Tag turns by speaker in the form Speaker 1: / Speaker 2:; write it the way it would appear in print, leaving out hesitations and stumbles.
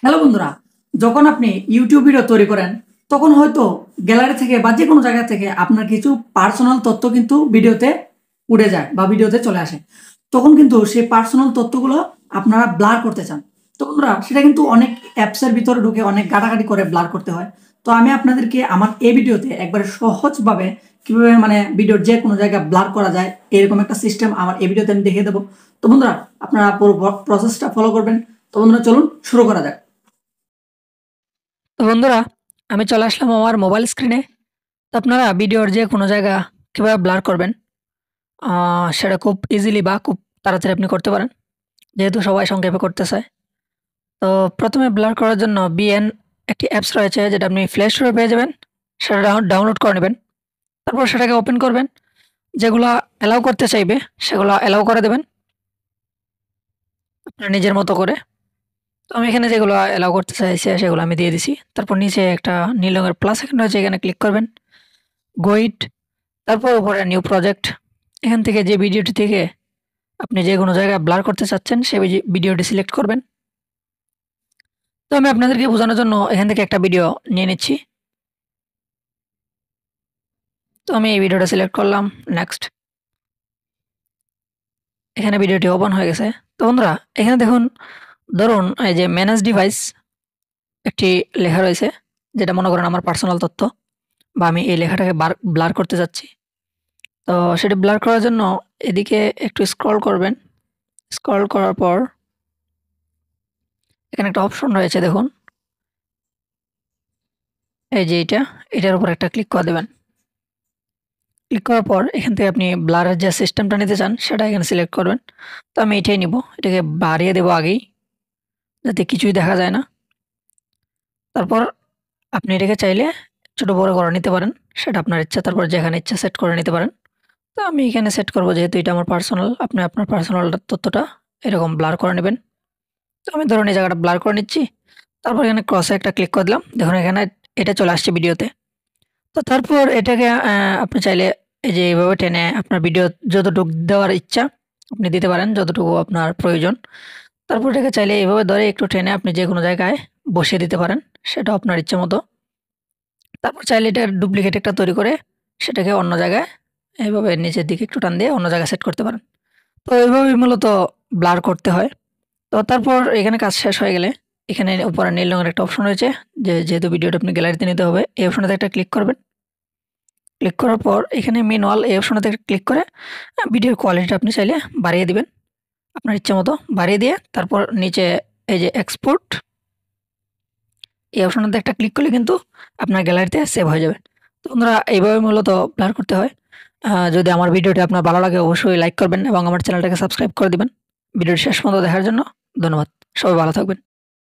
Speaker 1: Hello বন্ধুরা, যখন আপনি ইউটিউব ভিডিও তৈরি করেন তখন হয়তো গ্যালারি থেকে বা যে কোনো জায়গা থেকে আপনার কিছু পার্সোনাল তথ্য কিন্তু ভিডিওতে উড়ে যায় বা ভিডিওতে চলে আসে। তখন কিন্তু সেই পার্সোনাল তথ্যগুলো আপনারা ব্লার করতে চান। তো বন্ধুরা, সেটা কিন্তু অনেক অ্যাপসের ভিতরে ঢুকে অনেক ঘাটাঘাটি করে ব্লার করতে হয়। তো আমি আপনাদেরকে আমার এই ভিডিওতে একবারে সহজভাবে কিভাবে ভিডিওর যে কোনো জায়গায় ব্লার করা যায় এরকম একটা সিস্টেম আমার এই ভিডিওতে আমি দেখিয়ে দেবো। তো বন্ধুরা, আপনারা পুরো প্রসেসটা ফলো করবেন। তো বন্ধুরা, চলুন শুরু করা যাক।
Speaker 2: তো বন্ধুরা, আমি চলে আসলাম আমার মোবাইল স্ক্রিনে। তো আপনারা ভিডিওর যে কোনো জায়গা কিভাবে ব্লার করবেন, সেটা খুব ইজিলি বা খুব তাড়াতাড়ি আপনি করতে পারেন, যেহেতু সবাই সংক্ষেপে করতে চায়। তো প্রথমে ব্লার করার জন্য বিএন একটি অ্যাপস রয়েছে, যেটা আপনি প্লে স্টোরে পেয়ে যাবেন। সেটা ডাউনলোড করে নেবেন। তারপর সেটাকে ওপেন করবেন। যেগুলা অ্যালাউ করতে চাইবে সেগুলো অ্যালাউ করে দেবেন আপনার নিজের মতো করে। তো আমি এখানে যেগুলো অ্যালাউ করতে চাইছি সেগুলো আমি দিয়ে দিছি। তারপর নিচে একটা নীল রঙের প্লাস আইকন রয়েছে, এখানে ক্লিক করবেন। গো ইট, তারপর উপরে নিউ প্রজেক্ট। এখান থেকে যে ভিডিওটি থেকে আপনি যে কোনো জায়গায় ব্লার করতে চাচ্ছেন সেই ভিডিওটি সিলেক্ট করবেন। তো আমি আপনাদেরকে বোঝানোর জন্য এখান থেকে একটা ভিডিও নিয়ে নিচ্ছি। তো আমি এই ভিডিওটা সিলেক্ট করলাম। নেক্সট। এখানে ভিডিওটি ওপেন হয়ে গেছে। তো বন্ধুরা, এখানে দেখুন, ধরুন এই যে ম্যানেজ ডিভাইস একটি লেখা রয়েছে, যেটা মনে করেন আমার পার্সোনাল তথ্য, বা আমি এই লেখাটাকে ব্লার করতে চাচ্ছি। তো সেটা ব্লার করার জন্য এদিকে একটু স্ক্রল করবেন। স্ক্রল করার পর এখানে একটা অপশন রয়েছে, দেখুন এই যে এটার উপর একটা ক্লিক করে দেবেন। ক্লিক করার পর এখান থেকে আপনি ব্লারের যে সিস্টেমটা নিতে চান সেটা এখানে সিলেক্ট করবেন। তো আমি এটাই নিব, এটাকে বাড়িয়ে দেবো আগেই, যাতে কিছুই দেখা যায় না। তারপর আপনি এটাকে চাইলে ছোট বড় করে নিতে পারেন, সেটা আপনার ইচ্ছা। তারপর যেখানে ইচ্ছা সেট করে নিতে পারেন। তো আমি এখানে সেট করব, যেহেতু এটা আমার পার্সোনাল। আপনি আপনার পার্সোনাল তথ্যটা এরকম ব্লার করে নেবেন। তো আমি ধরুন এই জায়গাটা ব্লার করে নিচ্ছি। তারপর এখানে ক্রসে একটা ক্লিক করে দিলাম, দেখুন এখানে এটা চলে আসছে ভিডিওতে। তো তারপর এটাকে আপনি চাইলে এই যে এইভাবে টেনে আপনার ভিডিও যতটুকু দেওয়ার ইচ্ছা আপনি দিতে পারেন, যতটুকু আপনার প্রয়োজন। তারপর এটাকে চাইলে এইভাবে ধরে একটু টেনে আপনি যেকোনো জায়গায় বসিয়ে দিতে পারেন, সেটা আপনার ইচ্ছা মতো। তারপর চাইলে এটার ডুপ্লিকেট একটা তৈরি করে সেটাকে অন্য জায়গায় এভাবে নিচের দিকে একটু টান দিয়ে অন্য জায়গায় সেট করতে পারেন। তো এইভাবেই মূলত ব্লার করতে হয়। তো তারপর এখানে কাজ শেষ হয়ে গেলে এখানে উপরে নীল রঙের একটা অপশন রয়েছে, যেহেতু ভিডিওটা আপনি গ্যালারিতে নিতে হবে, এই অপশনটাতে একটা ক্লিক করবেন। ক্লিক করার পর এখানে ম্যানুয়াল এই অপশনটাতে ক্লিক করে ভিডিওর কোয়ালিটিটা আপনি চাইলে বাড়িয়ে দিবেন, আপনার ইচ্ছে মতো বাড়িয়ে দিয়ে তারপর নিচে এই যে এক্সপোর্ট এই অপশনটাতে একটা ক্লিক করলে কিন্তু আপনার গ্যালারিতে সেভ হয়ে যাবে। তো বন্ধুরা, এইভাবে মূলত ব্লার করতে হয়। যদি আমার ভিডিওটি আপনার ভালো লাগে অবশ্যই লাইক করবেন এবং আমার চ্যানেলটাকে সাবস্ক্রাইব করে দিবেন। ভিডিওটি শেষ পর্যন্ত দেখার জন্য ধন্যবাদ। সবাই ভালো থাকবেন।